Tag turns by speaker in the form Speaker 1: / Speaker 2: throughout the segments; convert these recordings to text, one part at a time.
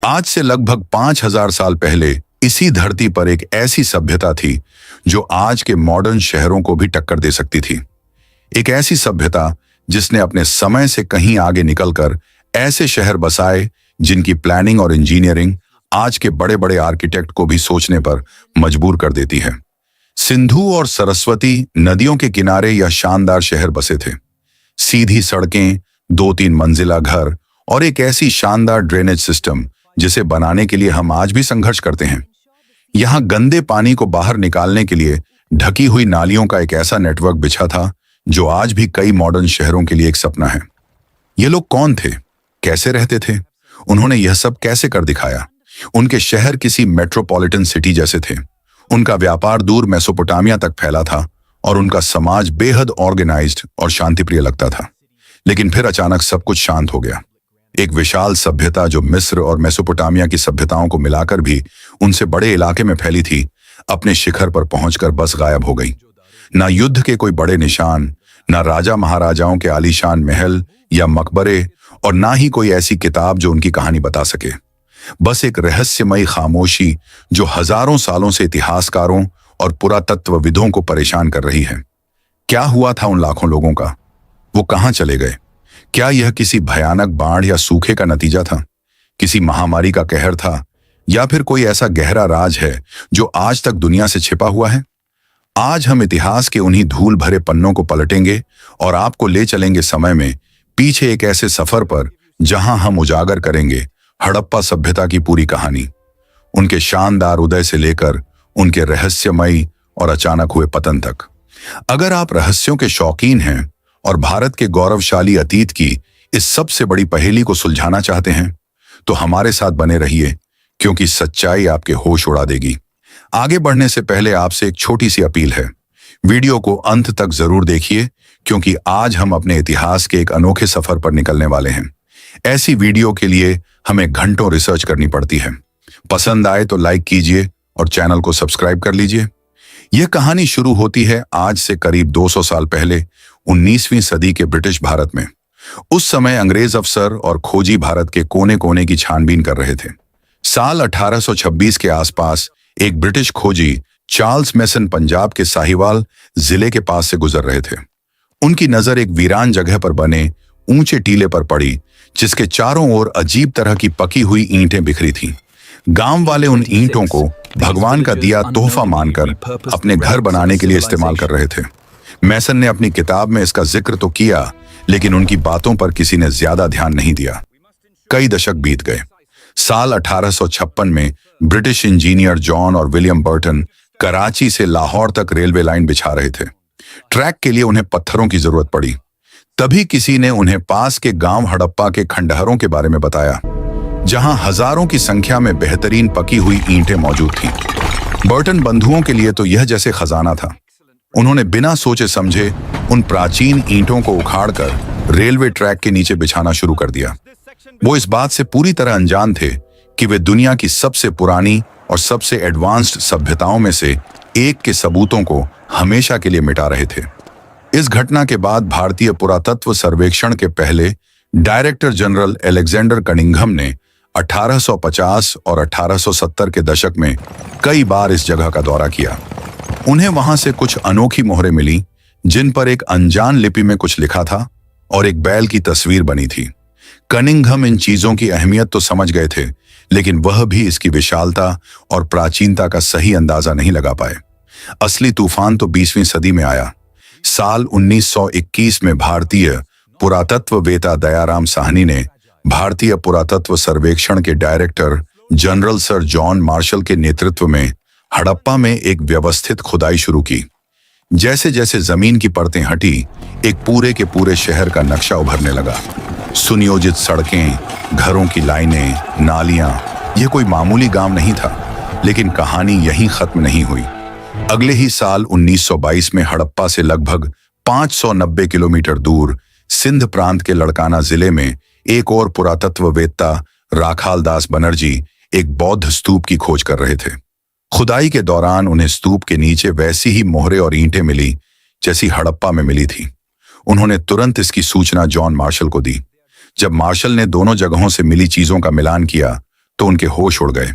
Speaker 1: आज से लगभग 5000 साल पहले इसी धरती पर एक ऐसी सभ्यता थी जो आज के मॉडर्न शहरों को भी टक्कर दे सकती थी। एक ऐसी सभ्यता जिसने अपने समय से कहीं आगे निकलकर ऐसे शहर बसाए जिनकी प्लानिंग और इंजीनियरिंग आज के बड़े बड़े आर्किटेक्ट को भी सोचने पर मजबूर कर देती है। सिंधु और सरस्वती नदियों के किनारे यह शानदार शहर बसे थे। सीधी सड़कें, 2-3 मंजिला घर और एक ऐसी शानदार ड्रेनेज सिस्टम जिसे बनाने के लिए हम आज भी संघर्ष करते हैं। यहाँ गंदे पानी को बाहर निकालने के लिए ढकी हुई नालियों का एक ऐसा नेटवर्क बिछा था जो आज भी कई मॉडर्न शहरों के लिए एक सपना है। ये लोग कौन थे, कैसे रहते थे, उन्होंने यह सब कैसे कर दिखाया? उनके शहर किसी मेट्रोपॉलिटन सिटी जैसे थे। उनका व्यापार दूर मेसोपोटामिया तक फैला था और उनका समाज बेहद ऑर्गेनाइज्ड और शांतिप्रिय लगता था। लेकिन फिर अचानक सब कुछ शांत हो गया। एक विशाल सभ्यता जो मिस्र और मेसोपोटामिया की सभ्यताओं को मिलाकर भी उनसे बड़े इलाके में फैली थी, अपने शिखर पर पहुंचकर बस गायब हो गई। ना युद्ध के कोई बड़े निशान, ना राजा महाराजाओं के आलीशान महल या मकबरे, और ना ही कोई ऐसी किताब जो उनकी कहानी बता सके। बस एक रहस्यमयी खामोशी जो हजारों सालों से इतिहासकारों और पुरातत्वविदों को परेशान कर रही है। क्या हुआ था उन लाखों लोगों का? वो कहां चले गए? क्या यह किसी भयानक बाढ़ या सूखे का नतीजा था, किसी महामारी का कहर था, या फिर कोई ऐसा गहरा राज है जो आज तक दुनिया से छिपा हुआ है? आज हम इतिहास के उन्हीं धूल भरे पन्नों को पलटेंगे और आपको ले चलेंगे समय में पीछे एक ऐसे सफर पर जहां हम उजागर करेंगे हड़प्पा सभ्यता की पूरी कहानी, उनके शानदार उदय से लेकर उनके रहस्यमयी और अचानक हुए पतन तक। अगर आप रहस्यों के शौकीन हैं और भारत के गौरवशाली अतीत की इस सबसे बड़ी पहेली को सुलझाना चाहते हैं तो हमारे साथ बने रहिए, क्योंकि सच्चाई आपके होश उड़ा देगी। आगे बढ़ने से पहले आपसे एक छोटी सी अपील है। वीडियो को अंत तक जरूर देखिए, क्योंकि आज हम अपने इतिहास के एक अनोखे सफर पर निकलने वाले हैं। ऐसी वीडियो के लिए हमें घंटों रिसर्च करनी पड़ती है। पसंद आए तो लाइक कीजिए और चैनल को सब्सक्राइब कर लीजिए। यह कहानी शुरू होती है आज से करीब 200 साल पहले 19वीं सदी के ब्रिटिश भारत में। उस समय अंग्रेज अफसर और खोजी भारत के कोने कोने की छानबीन कर रहे थे। साल 1826 के आसपास एक ब्रिटिश खोजी चार्ल्स मेसन पंजाब के साहिवाल जिले के पास से गुजर रहे थे। उनकी नजर एक वीरान जगह पर बने ऊंचे टीले पर पड़ी, जिसके चारों ओर अजीब तरह की पकी हुई ईंटें बिखरी थीं। गांव वाले उन ईंटों को भगवान का दिया तोहफा मानकर अपने घर बनाने के लिए इस्तेमाल कर रहे थे। मैसन ने अपनी किताब में इसका जिक्र तो किया, लेकिन उनकी बातों पर किसी ने ज्यादा ध्यान नहीं दिया। कई दशक बीत गए। साल 1856 में ब्रिटिश इंजीनियर जॉन और विलियम बर्टन कराची से लाहौर तक रेलवे लाइन बिछा रहे थे। ट्रैक के लिए उन्हें पत्थरों की जरूरत पड़ी। तभी किसी ने उन्हें पास के गांव हड़प्पा के खंडहरों के बारे में बताया, जहां हजारों की संख्या में बेहतरीन पकी हुई ईंटें मौजूद थीं। बर्टन बंधुओं के लिए तो यह जैसे खजाना था। उन्होंने बिना सोचे समझे उन प्राचीन ईंटों को उखाड़कर रेलवे ट्रैक के नीचे बिछाना शुरू कर दिया। वो इस बात से पूरी तरह अनजान थे कि वे दुनिया की सबसे पुरानी और सबसे एडवांस्ड सभ्यताओं में से एक के सबूतों को हमेशा के लिए मिटा रहे थे। इस घटना के बाद भारतीय पुरातत्व सर्वेक्षण के पहले डायरेक्टर जनरल अलेक्जेंडर कनिंघम ने 1850 और 1870 के दशक में कई बार इस जगह का दौरा किया। उन्हें वहां से कुछ अनोखी मोहरें मिली, जिन पर एक अनजान लिपि में कुछ लिखा था और एक बैल की तस्वीर बनी थी। कनिंघम इन चीजों की अहमियत तो समझ गए थे, लेकिन वह भी इसकी विशालता और प्राचीनता का सही अंदाजा नहीं लगा पाए। असली तूफान तो 20वीं सदी में आया। साल 1921 में भारतीय पुरातत्ववेता दयाराम साहनी ने भारतीय पुरातत्व सर्वेक्षण के director general sir John Marshall के नेतृत्व में हड़प्पा में एक व्यवस्थित खुदाई शुरू की। जैसे जैसे जमीन की परतें हटी, एक पूरे के पूरे शहर का नक्शा उभरने लगा। सुनियोजित सड़कें, घरों की लाइनें, नालियां। यह कोई मामूली गांव नहीं था, लेकिन कहानी यहीं खत्म नहीं हुई। अगले ही साल 1922 में हड़प्पा से लगभग 590 किलोमीटर दूर सिंध प्रांत के लड़काना जिले में एक और पुरातत्ववेत्ता राखाल दास बनर्जी एक बौद्ध स्तूप की खोज कर रहे थे। खुदाई के दौरान उन्हें स्तूप के नीचे वैसी ही मोहरें और ईंटें मिली जैसी हड़प्पा में मिली थी। उन्होंने तुरंत इसकी सूचना जॉन मार्शल को दी। जब मार्शल ने दोनों जगहों से मिली चीजों का मिलान किया तो उनके होश उड़ गए।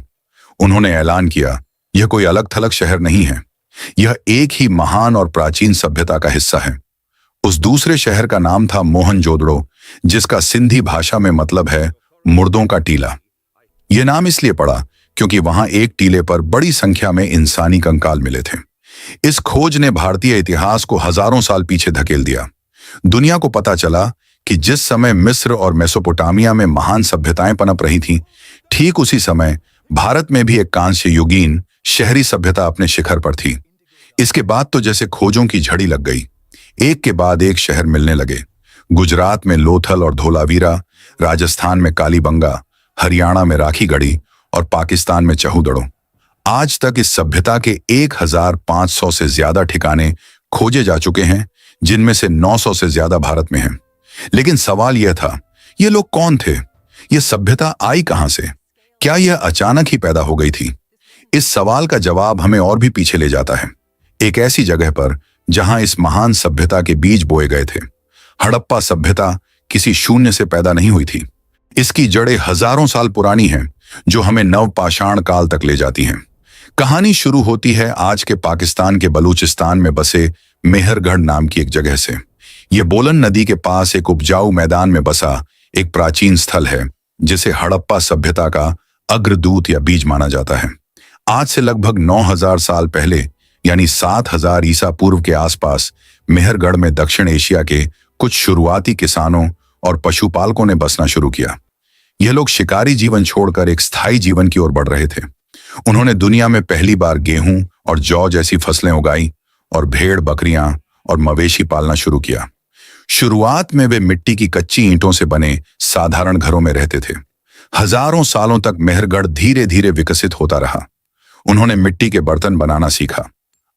Speaker 1: उन्होंने ऐलान किया, यह कोई अलग थलग शहर नहीं है, यह एक ही महान और प्राचीन सभ्यता का हिस्सा है। उस दूसरे शहर का नाम था मोहनजोदड़ो, जिसका सिंधी भाषा में मतलब है मुर्दों का टीला। यह नाम इसलिए पड़ा क्योंकि वहां एक टीले पर बड़ी संख्या में इंसानी कंकाल मिले थे। इस खोज ने भारतीय इतिहास को हजारों साल पीछे धकेल दिया। दुनिया को पता चला कि जिस समय मिस्र और मेसोपोटामिया में महान सभ्यताएं पनप रही थीं, ठीक उसी समय भारत में भी एक कांस्य युगीन शहरी सभ्यता अपने शिखर पर थी। इसके बाद तो जैसे खोजों की झड़ी लग गई, एक के बाद एक शहर मिलने लगे। गुजरात में लोथल और धोलावीरा, राजस्थान में कालीबंगा, हरियाणा में राखीगढ़ी और पाकिस्तान में चहूदड़ो। आज तक इस सभ्यता के 1500 से ज्यादा ठिकाने खोजे जा चुके हैं, जिनमें से 900 से ज्यादा भारत में हैं। लेकिन सवाल यह था, ये लोग कौन थे? ये सभ्यता आई कहां से? क्या यह अचानक ही पैदा हो गई थी? इस सवाल का जवाब हमें और भी पीछे ले जाता है, एक ऐसी जगह पर जहां इस महान सभ्यता के बीज बोए गए थे। हड़प्पा सभ्यता किसी शून्य से पैदा नहीं हुई थी। इसकी जड़ें हजारों साल पुरानी हैं, जो हमें नवपाषाण काल तक ले जाती हैं। कहानी शुरू होती है आज के पाकिस्तान के बलूचिस्तान में बसे मेहरगढ़ नाम की एक जगह से। यह बोलन नदी के पास एक उपजाऊ मैदान में बसा एक प्राचीन स्थल है, जिसे हड़प्पा सभ्यता का अग्रदूत या बीज माना जाता है। आज से लगभग 9000 साल पहले, यानी 7000 ईसा पूर्व के आसपास, मेहरगढ़ में दक्षिण एशिया के कुछ शुरुआती किसानों और पशुपालकों ने बसना शुरू किया। यह लोग शिकारी जीवन छोड़कर एक स्थायी जीवन की ओर बढ़ रहे थे। उन्होंने दुनिया में पहली बार गेहूं और जौ जैसी फसलें उगाई और भेड़, बकरियां और मवेशी पालना शुरू किया। शुरुआत में वे मिट्टी की कच्ची ईंटों से बने साधारण घरों में रहते थे। हजारों सालों तक मेहरगढ़ धीरे धीरे विकसित होता रहा। उन्होंने मिट्टी के बर्तन बनाना सीखा,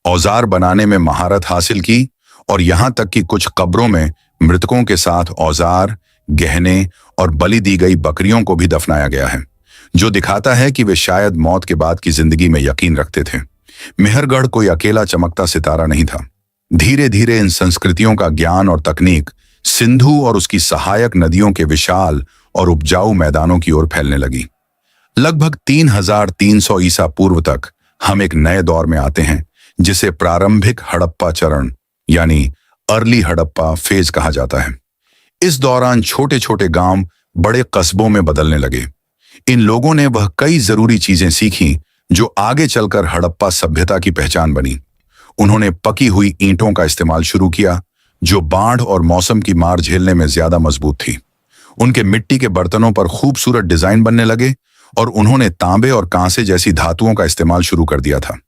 Speaker 1: औजार बनाने में महारत हासिल की और यहां तक कि कुछ कब्रों में मृतकों के साथ औजार, गहने और बलि दी गई बकरियों को भी दफनाया गया है, जो दिखाता है कि वे शायद मौत के बाद की जिंदगी में यकीन रखते थे। मेहरगढ़ कोई अकेला चमकता सितारा नहीं था। धीरे धीरे इन संस्कृतियों का ज्ञान और तकनीक सिंधु और उसकी सहायक नदियों के विशाल और उपजाऊ मैदानों की ओर फैलने लगी। लगभग 3300 ईसा पूर्व तक हम एक नए दौर में आते हैं, जिसे प्रारंभिक हड़प्पा चरण यानी अर्ली हड़प्पा फेज कहा जाता है। इस दौरान छोटे छोटे गांव बड़े कस्बों में बदलने लगे। इन लोगों ने वह कई जरूरी चीजें सीखी जो आगे चलकर हड़प्पा सभ्यता की पहचान बनी। उन्होंने पकी हुई ईंटों का इस्तेमाल शुरू किया, जो बाढ़ और मौसम की मार झेलने में ज्यादा मजबूत थी। उनके मिट्टी के बर्तनों पर खूबसूरत डिजाइन बनने लगे और उन्होंने तांबे और कांसे जैसी धातुओं का इस्तेमाल शुरू कर दिया था।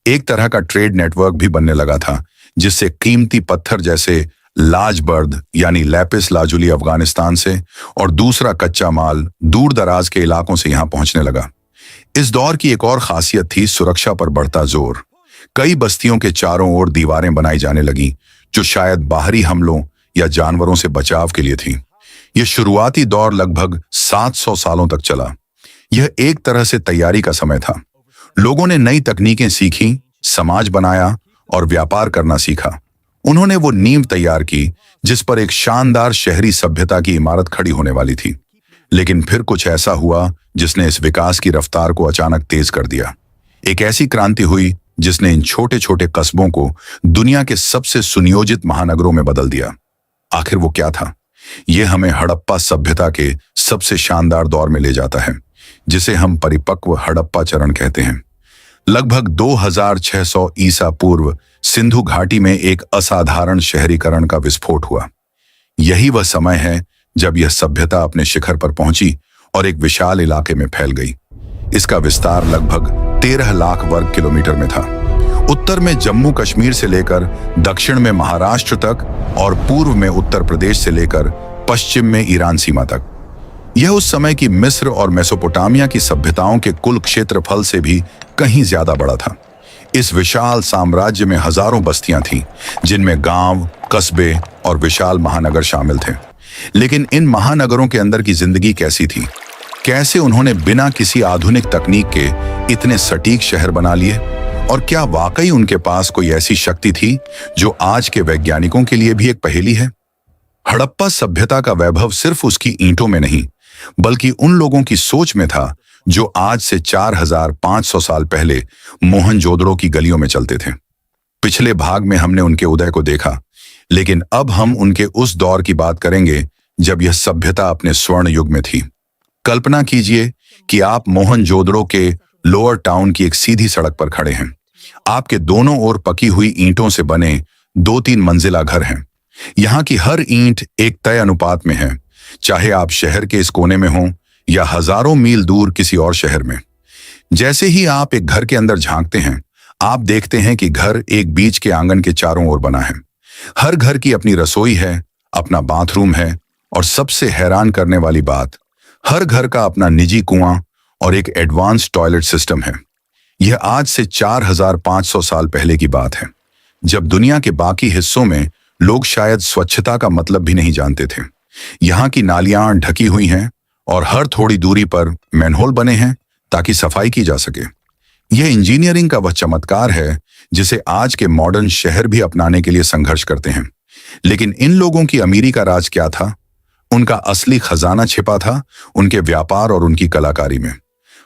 Speaker 1: एक तरह का ट्रेड नेटवर्क भी बनने लगा था, जिससे कीमती पत्थर जैसे लाजबर्द यानी लैपिस लाजुली अफगानिस्तान से और दूसरा कच्चा माल दूर दराज के इलाकों से यहां पहुंचने लगा। इस दौर की एक और खासियत थी सुरक्षा पर बढ़ता जोर। कई बस्तियों के चारों ओर दीवारें बनाई जाने लगी, जो शायद बाहरी हमलों या जानवरों से बचाव के लिए थी। यह शुरुआती दौर लगभग 700 सालों तक चला। यह एक तरह से तैयारी का समय था। लोगों ने नई तकनीकें सीखी, समाज बनाया और व्यापार करना सीखा। उन्होंने वो नींव तैयार की जिस पर एक शानदार शहरी सभ्यता की इमारत खड़ी होने वाली थी। लेकिन फिर कुछ ऐसा हुआ जिसने इस विकास की रफ्तार को अचानक तेज कर दिया। एक ऐसी क्रांति हुई जिसने इन छोटे छोटे कस्बों को दुनिया के सबसे सुनियोजित महानगरों में बदल दिया। आखिर वो क्या था? यह हमें हड़प्पा सभ्यता के सबसे शानदार दौर में ले जाता है, जिसे हम परिपक्व हड़प्पा चरण कहते हैं। लगभग 2600 ईसा पूर्व सिंधु घाटी में एक असाधारण शहरीकरण का विस्फोट हुआ। यही वह समय है जब यह सभ्यता अपने शिखर पर पहुंची और एक विशाल इलाके में फैल गई। इसका विस्तार लगभग 13 लाख वर्ग किलोमीटर में था। उत्तर में जम्मू कश्मीर से लेकर दक्षिण में महाराष्ट्र तक और पूर्व में उत्तर प्रदेश से लेकर पश्चिम में ईरान सीमा तक। यह उस समय की मिस्र और मेसोपोटामिया की सभ्यताओं के कुल क्षेत्रफल से भी कहीं ज्यादा बड़ा था। इस विशाल साम्राज्य में हजारों बस्तियां थीं, जिनमें गांव, कस्बे और विशाल महानगर शामिल थे। लेकिन इन महानगरों के अंदर की जिंदगी कैसी थी? कैसे उन्होंने बिना किसी आधुनिक तकनीक के इतने सटीक शहर बना लिए? और क्या वाकई उनके पास कोई ऐसी शक्ति थी जो आज के वैज्ञानिकों के लिए भी एक पहेली है? हड़प्पा सभ्यता का वैभव सिर्फ उसकी ईंटों में नहीं, बल्कि उन लोगों की सोच में था जो आज से 4500 साल पहले मोहनजोदड़ो की गलियों में चलते थे। पिछले भाग में हमने उनके उदय को देखा, लेकिन अब हम उनके उस दौर की बात करेंगे जब यह सभ्यता अपने स्वर्ण युग में थी। कल्पना कीजिए कि आप मोहनजोदड़ो के लोअर टाउन की एक सीधी सड़क पर खड़े हैं। आपके दोनों ओर पकी हुई ईंटों से बने 2-3 मंजिला घर हैं। यहाँ की हर ईंट एक तय अनुपात में है, चाहे आप शहर के इस कोने में हों या हजारों मील दूर किसी और शहर में। जैसे ही आप एक घर के अंदर झांकते हैं, आप देखते हैं कि घर एक बीच के आंगन के चारों ओर बना है। हर घर की अपनी रसोई है, अपना बाथरूम है, और सबसे हैरान करने वाली बात, हर घर का अपना निजी कुआं और एक एडवांस टॉयलेट सिस्टम है। यह आज से 4500 साल पहले की बात है, जब दुनिया के बाकी हिस्सों में लोग शायद स्वच्छता का मतलब भी नहीं जानते थे। यहाँ की नालियां ढकी हुई हैं और हर थोड़ी दूरी पर मैनहोल बने हैं ताकि सफाई की जा सके। यह इंजीनियरिंग का वह चमत्कार है जिसे आज के मॉडर्न शहर भी अपनाने के लिए संघर्ष करते हैं। लेकिन इन लोगों की अमीरी का राज क्या था? उनका असली खजाना छिपा था उनके व्यापार और उनकी कलाकारी में।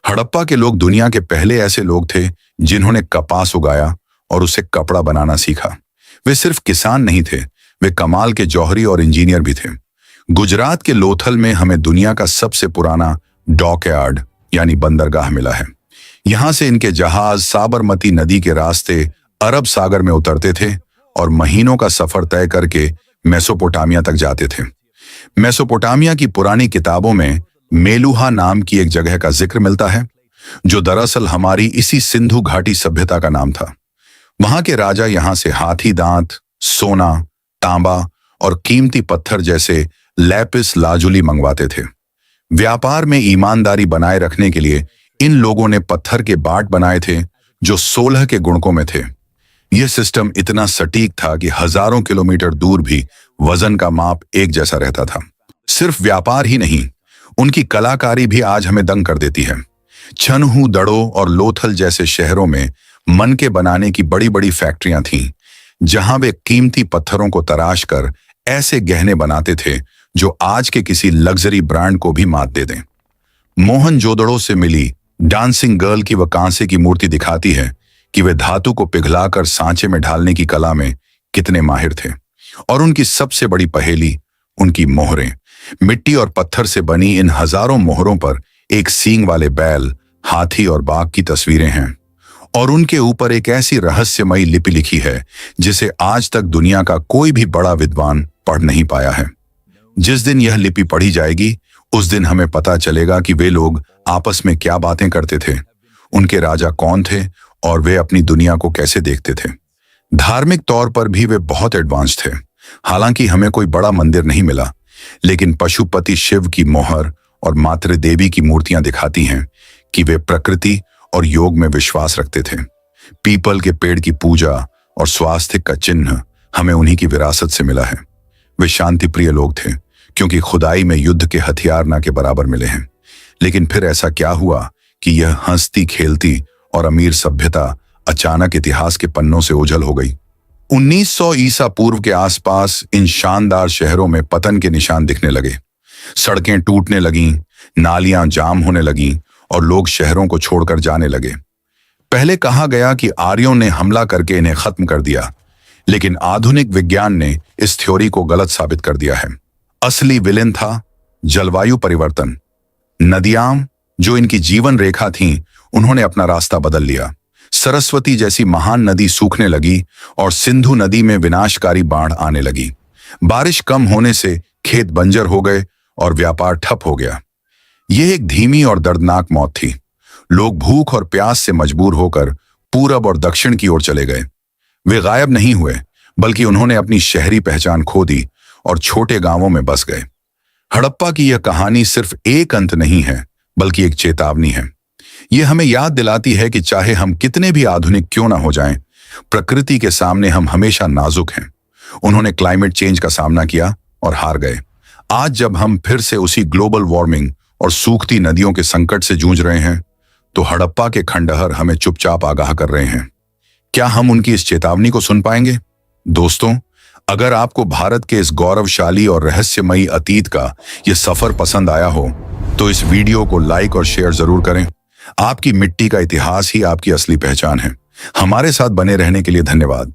Speaker 1: हड़प्पा के लोग दुनिया के पहले ऐसे लोग थे जिन्होंने कपास उगाया और उसे कपड़ा बनाना सीखा। वे सिर्फ किसान नहीं थे, वे कमाल के जौहरी और इंजीनियर भी थे। गुजरात के लोथल में हमें दुनिया का सबसे पुराना डॉकयार्ड यानी बंदरगाह मिला है। यहां से इनके जहाज साबरमती नदी के रास्ते अरब सागर में उतरते थे और महीनों का सफर तय करके मेसोपोटामिया तक जाते थे। मेसोपोटामिया की पुरानी किताबों में मेलुहा नाम की एक जगह का जिक्र मिलता है, जो दरअसल हमारी इसी सिंधु घाटी सभ्यता का नाम था। वहां के राजा यहां से हाथी दांत, सोना, तांबा और कीमती पत्थर जैसे लैपिस लाजुली मंगवाते थे। व्यापार में ईमानदारी बनाए रखने के लिए इन लोगों ने पत्थर के बाट बनाए थे जो 16 के गुणकों में थे। यह सिस्टम इतना सटीक था कि हजारों किलोमीटर दूर भी वजन का माप एक जैसा रहता था। सिर्फ व्यापार ही नहीं, उनकी कलाकारी भी आज हमें दंग कर देती है। छनहू, दड़ो और लोथल जैसे शहरों में मन के बनाने की बड़ी बड़ी फैक्ट्रियां थीं, जहां वे कीमती पत्थरों को तराश कर ऐसे गहने बनाते थे जो आज के किसी लग्जरी ब्रांड को भी मात दे दें। मोहनजोदड़ो से मिली डांसिंग गर्ल की वह कांसे की मूर्ति दिखाती है कि वे धातु को पिघलाकर सांचे में ढालने की कला में कितने माहिर थे। और उनकी सबसे बड़ी पहेली उनकी मोहरें। मिट्टी और पत्थर से बनी इन हजारों मोहरों पर एक सींग वाले बैल, हाथी और बाघ की तस्वीरें हैं, और उनके ऊपर एक ऐसी रहस्यमयी लिपि लिखी है जिसे आज तक दुनिया का कोई भी बड़ा विद्वान पढ़ नहीं पाया है। जिस दिन यह लिपि पढ़ी जाएगी, उस दिन हमें पता चलेगा कि वे लोग आपस में क्या बातें करते थे, उनके राजा कौन थे और वे अपनी दुनिया को कैसे देखते थे। धार्मिक तौर पर भी वे बहुत एडवांस थे। हालांकि हमें कोई बड़ा मंदिर नहीं मिला, लेकिन पशुपति शिव की मोहर और मातृ देवी की मूर्तियां दिखाती हैं कि वे प्रकृति और योग में विश्वास रखते थे। पीपल के पेड़ की पूजा और स्वास्थ्य का चिन्ह हमें उन्हीं की विरासत से मिला है। वे शांति प्रिय लोग थे, क्योंकि खुदाई में युद्ध के हथियार ना के बराबर मिले हैं। लेकिन फिर ऐसा क्या हुआ कि यह हंसती खेलती और अमीर सभ्यता अचानक इतिहास के पन्नों से ओझल हो गई। 1900 ईसा पूर्व के आसपास इन शानदार शहरों में पतन के निशान दिखने लगे। सड़कें टूटने लगीं, नालियां जाम होने लगीं और लोग शहरों को छोड़कर जाने लगे। पहले कहा गया कि आर्यों ने हमला करके इन्हें खत्म कर दिया, लेकिन आधुनिक विज्ञान ने इस थ्योरी को गलत साबित कर दिया है। असली विलेन था जलवायु परिवर्तन। नदियां जो इनकी जीवन रेखा थीं, उन्होंने अपना रास्ता बदल लिया। सरस्वती जैसी महान नदी सूखने लगी और सिंधु नदी में विनाशकारी बाढ़ आने लगी। बारिश कम होने से खेत बंजर हो गए और व्यापार ठप हो गया। यह एक धीमी और दर्दनाक मौत थी। लोग भूख और प्यास से मजबूर होकर पूरब और दक्षिण की ओर चले गए। वे गायब नहीं हुए, बल्कि उन्होंने अपनी शहरी पहचान खो दी और छोटे गांवों में बस गए। हड़प्पा की यह कहानी सिर्फ एक अंत नहीं है, बल्कि एक चेतावनी है। यह हमें याद दिलाती है कि चाहे हम कितने भी आधुनिक क्यों ना हो जाएं, प्रकृति के सामने हम हमेशा नाजुक हैं। उन्होंने क्लाइमेट चेंज का सामना किया और हार गए। आज जब हम फिर से उसी ग्लोबल वार्मिंग और सूखती नदियों के संकट से जूझ रहे हैं, तो हड़प्पा के खंडहर हमें चुपचाप आगाह कर रहे हैं। क्या हम उनकी इस चेतावनी को सुन पाएंगे? दोस्तों, अगर आपको भारत के इस गौरवशाली और रहस्यमयी अतीत का ये सफर पसंद आया हो तो इस वीडियो को लाइक और शेयर जरूर करें। आपकी मिट्टी का इतिहास ही आपकी असली पहचान है। हमारे साथ बने रहने के लिए धन्यवाद।